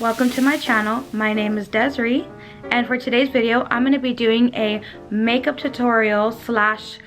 welcome to my channel. My name is Desiree, and for today's video I'm going to be doing a makeup tutorial slash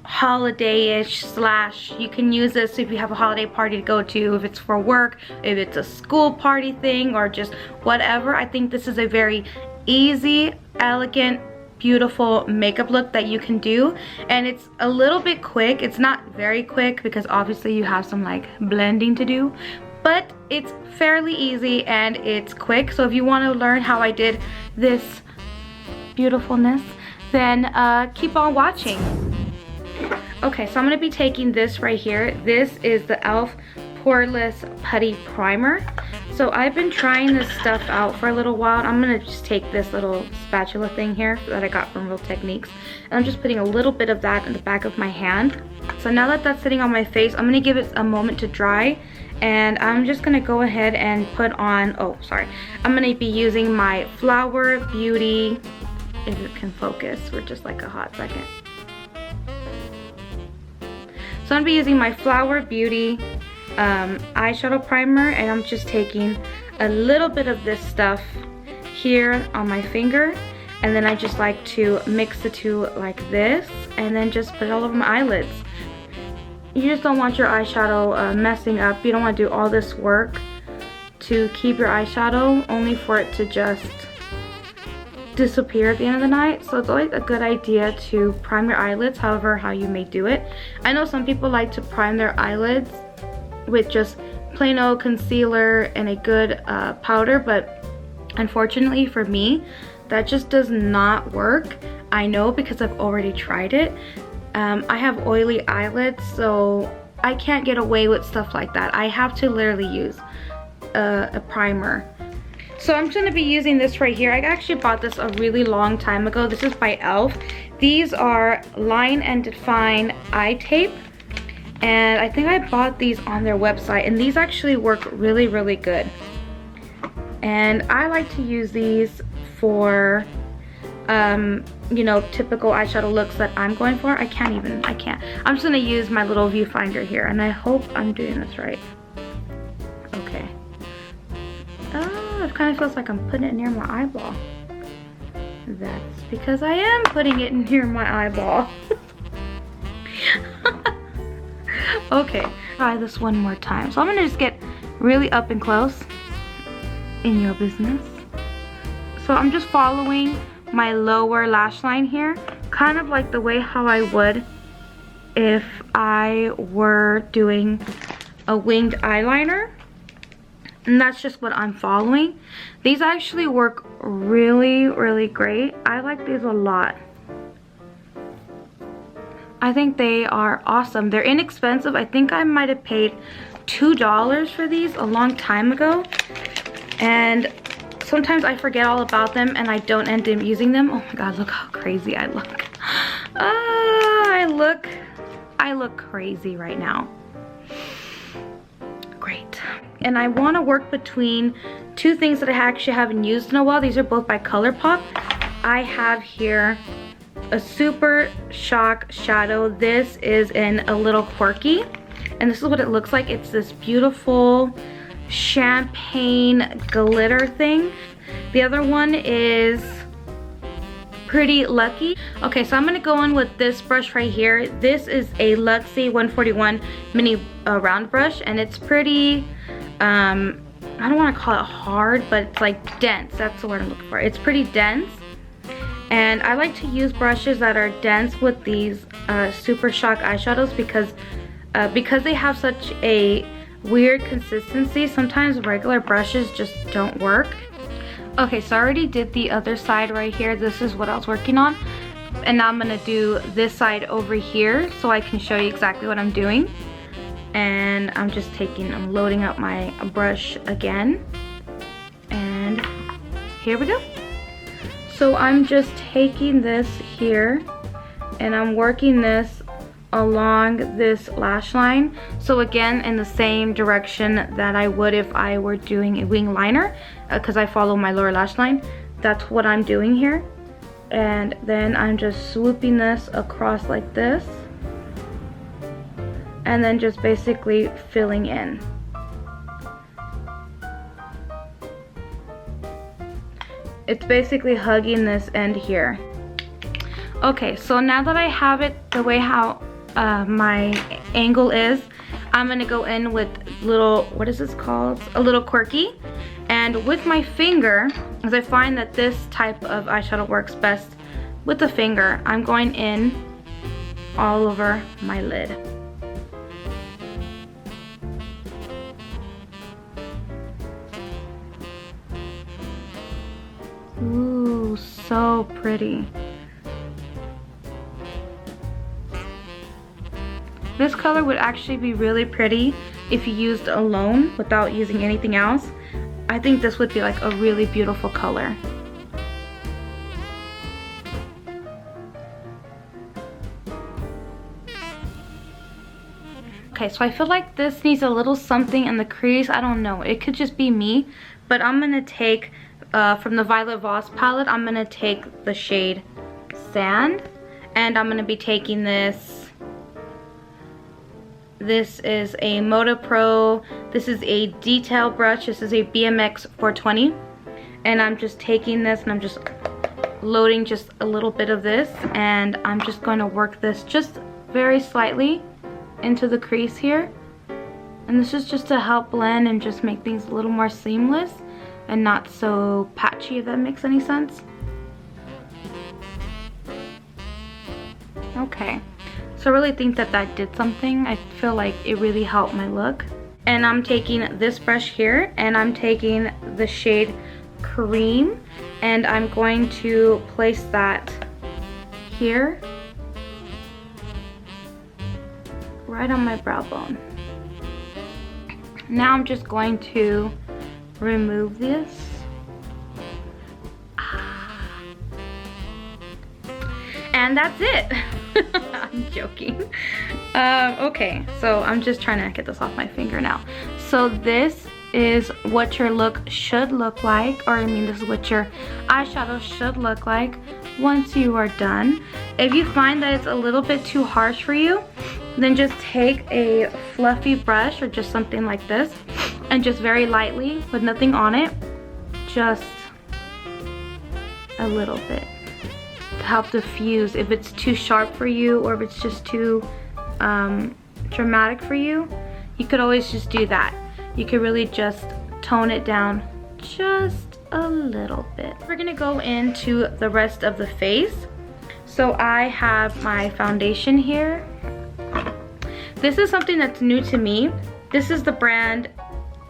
holiday-ish slash you can use this if you have a holiday party to go to, if it's for work, if it's a school party thing, or just whatever. I think this is a very easy, elegant, beautiful makeup look that you can do, and it's a little bit quick. It's not very quick because obviously you have some like blending to do, but it's fairly easy and it's quick. So if you want to learn how I did this beautifulness, then keep on watching. Okay, so I'm going to be taking this right here. This is the e.l.f. Poreless Putty Primer. So I've been trying this stuff out for a little while. I'm going to just take this little spatula thing here that I got from Real Techniques, and I'm just putting a little bit of that in the back of my hand. So now that that's sitting on my face, I'm going to give it a moment to dry, and I'm just going to go ahead and put on, I'm going to be using my Flower Beauty, if it can focus for just like a hot second. So I'm going to be using my Flower Beauty eyeshadow primer, and I'm just taking a little bit of this stuff here on my finger, and then I just like to mix the two like this, and then just put it all over my eyelids. You just don't want your eyeshadow messing up. You don't want to do all this work to keep your eyeshadow only for it to just disappear at the end of the night. So it's always a good idea to prime your eyelids however how you may do it. I know some people like to prime their eyelids with just plain old concealer and a good powder, but unfortunately for me that just does not work. I know because I've already tried it. I have oily eyelids, so I can't get away with stuff like that. I have to literally use a primer. So I'm going to be using this right here. I actually bought this a really long time ago. This is by e.l.f. These are Line and Define eye tape, and I think I bought these on their website, and these actually work really good. And I like to use these for you know, typical eyeshadow looks that I'm going for. I can't. I'm just gonna use my little viewfinder here, and I hope I'm doing this right. Okay. Oh, it kind of feels like I'm putting it near my eyeball. That's because I am putting it near my eyeball. Okay, try this one more time. So I'm gonna just get really up and close in your business. So I'm just following my lower lash line here, kind of like the way how I would if I were doing a winged eyeliner, and that's just what I'm following. These actually work really great. I like these a lot. I think they are awesome. They're inexpensive. I think I might have paid $2 for these a long time ago, and sometimes I forget all about them and I don't end up using them. Oh my god, look how crazy I look. I look crazy right now. Great. And I want to work between two things that I actually haven't used in a while. These are both by ColourPop. I have here a Super Shock shadow. This is in a little quirky, and this is what it looks like. It's this beautiful champagne glitter thing. The other one is Pretty Lucky. Okay, so I'm gonna go in with this brush right here. This is a Luxie 141 mini round brush, and it's pretty I don't want to call it hard, but it's like dense. That's the word I'm looking for. It's pretty dense, and I like to use brushes that are dense with these Super Shock eyeshadows because they have such a weird consistency. Sometimes regular brushes just don't work. Okay, so I already did the other side right here. This is what I was working on, and now I'm gonna do this side over here so I can show you exactly what I'm doing. And I'm loading up my brush again, and here we go. So I'm just taking this here and I'm working this along this lash line. So again, in the same direction that I would if I were doing a wing liner, because I follow my lower lash line. That's what I'm doing here. And then I'm just swooping this across like this, and then just basically filling in. it's basically hugging this end here. Okay, so now that I have it the way how my angle is, I'm gonna go in with little, what is this called? A little quirky. And with my finger, as I find that this type of eyeshadow works best with the finger, I'm going in all over my lid. Ooh, so pretty. This color would actually be really pretty if you used alone without using anything else. I think this would be like a really beautiful color. Okay, so I feel like this needs a little something in the crease. I don't know, it could just be me, but I'm gonna take from the Violet Voss palette, I'm gonna take the shade Sand, and I'm gonna be taking this. This is a Moda Pro. This is a detail brush. This is a BMX 420. And I'm just taking this and I'm just loading just a little bit of this. And I'm just going to work this just very slightly into the crease here. And this is just to help blend and just make things a little more seamless and not so patchy, if that makes any sense. Okay. So I really think that that did something. I feel like it really helped my look. And I'm taking this brush here and I'm taking the shade Cream and I'm going to place that here, right on my brow bone. Now I'm just going to remove this. And that's it. I'm joking. Okay, so I'm just trying to get this off my finger now. So this is what your look should look like, or I mean this is what your eyeshadow should look like once you are done. If you find that it's a little bit too harsh for you, then just take a fluffy brush or just something like this and just very lightly, with nothing on it, just a little bit. Help diffuse if it's too sharp for you or if it's just too dramatic for you. You could always just do that. You could really just tone it down just a little bit. We're gonna go into the rest of the face. So I have my foundation here. This is something that's new to me. This is the brand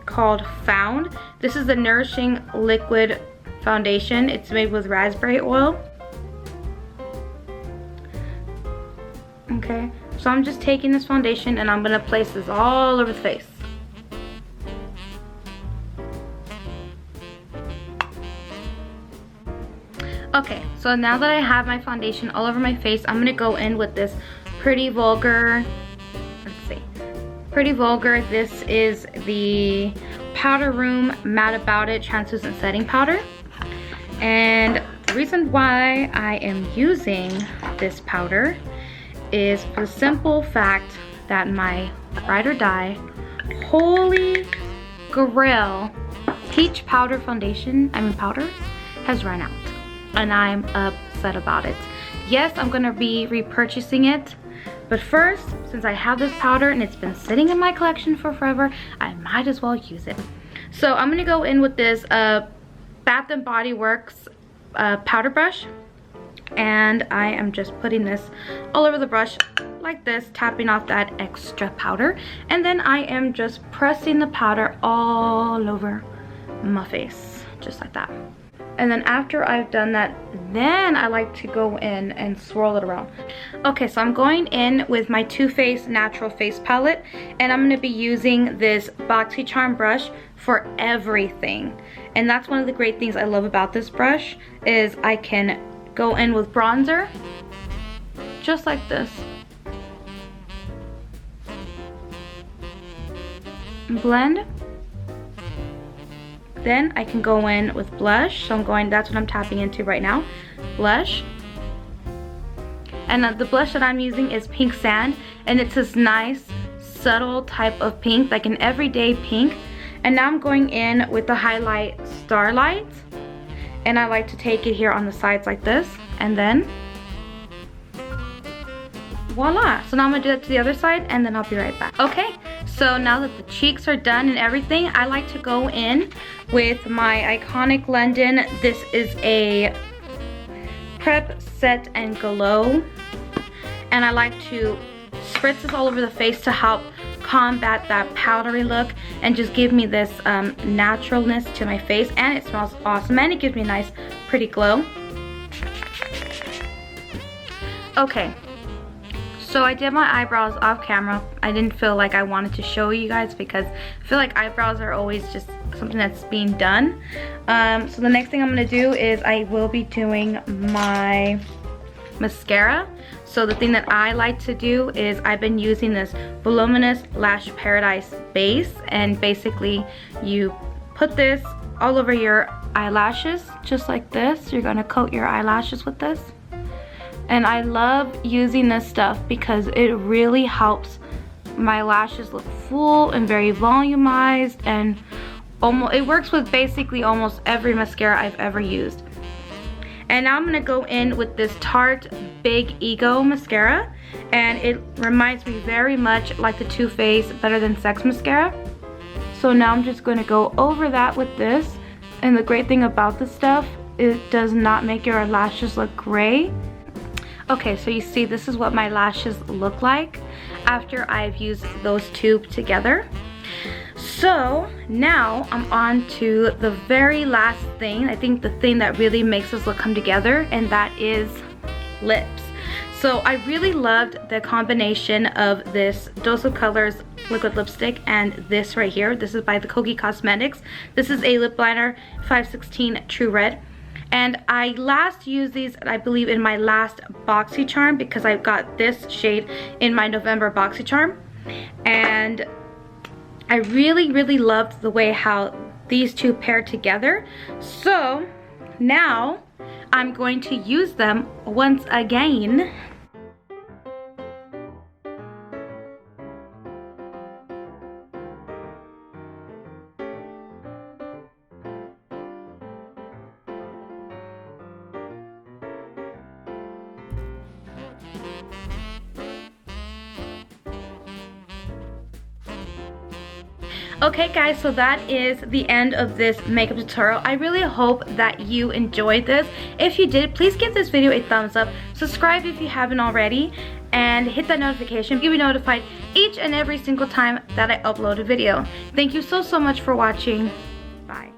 called Found. This is the Nourishing Liquid Foundation. It's made with raspberry oil. Okay, so I'm just taking this foundation and I'm gonna place this all over the face. Okay, so now that I have my foundation all over my face, I'm gonna go in with this Pretty Vulgar, let's see, Pretty Vulgar. This is the Powder Room Matte About It Translucent Setting Powder. And the reason why I am using this powder is for the simple fact that my Ride or Die Holy Grail Peach Powder Foundation, powder, has run out. And I'm upset about it. Yes, I'm gonna be repurchasing it, but first, since I have this powder and it's been sitting in my collection for forever, I might as well use it. So I'm gonna go in with this Bath & Body Works powder brush, and I am just putting this all over the brush like this, tapping off that extra powder, and then I am just pressing the powder all over my face, just like that. And then after I've done that, then I like to go in and swirl it around. Okay, so I'm going in with my Too Faced Natural Face Palette, and I'm gonna be using this BoxyCharm brush for everything. And that's one of the great things I love about this brush, is I can go in with bronzer, just like this. Blend. Then I can go in with blush. So that's what I'm tapping into right now. Blush. And the blush that I'm using is Pink Sand. And it's this nice, subtle type of pink, like an everyday pink. And now I'm going in with the highlight Starlight. And I like to take it here on the sides like this, and then voila. So now I'm gonna do that to the other side, and then I'll be right back. Okay, so now that the cheeks are done and everything, I like to go in with my iconic London. This is a Prep Set and Glow, and I like to spritz this all over the face to help combat that powdery look and just give me this naturalness to my face, and it smells awesome, and it gives me a nice pretty glow. Okay, so I did my eyebrows off camera. I didn't feel like I wanted to show you guys because I feel like eyebrows are always just something that's being done. So the next thing I'm going to do is I will be doing my mascara. So the thing that I like to do is I've been using this Voluminous Lash Paradise base, and basically you put this all over your eyelashes just like this. You're going to coat your eyelashes with this. And I love using this stuff because it really helps my lashes look full and very volumized, and it works with basically almost every mascara I've ever used. And now I'm gonna go in with this Tarte Big Ego mascara, and it reminds me very much like the Too Faced Better Than Sex mascara. So now I'm just gonna go over that with this, and the great thing about this stuff, it does not make your lashes look gray. Okay, so you see this is what my lashes look like after I've used those two together. So now I'm on to the very last thing. I think the thing that really makes this look come together, and that is lips. So I really loved the combination of this Dose of Colors liquid lipstick and this right here. This is by the Kogi Cosmetics. This is a lip liner 516 True Red. And I last used these, I believe, in my last BoxyCharm because I got this shade in my November BoxyCharm. And I really, really loved the way how these two pair together. So now I'm going to use them once again. Okay guys, so that is the end of this makeup tutorial. I really hope that you enjoyed this. If you did, please give this video a thumbs up, subscribe if you haven't already, and hit that notification. You'll be notified each and every single time that I upload a video. Thank you so much for watching. Bye.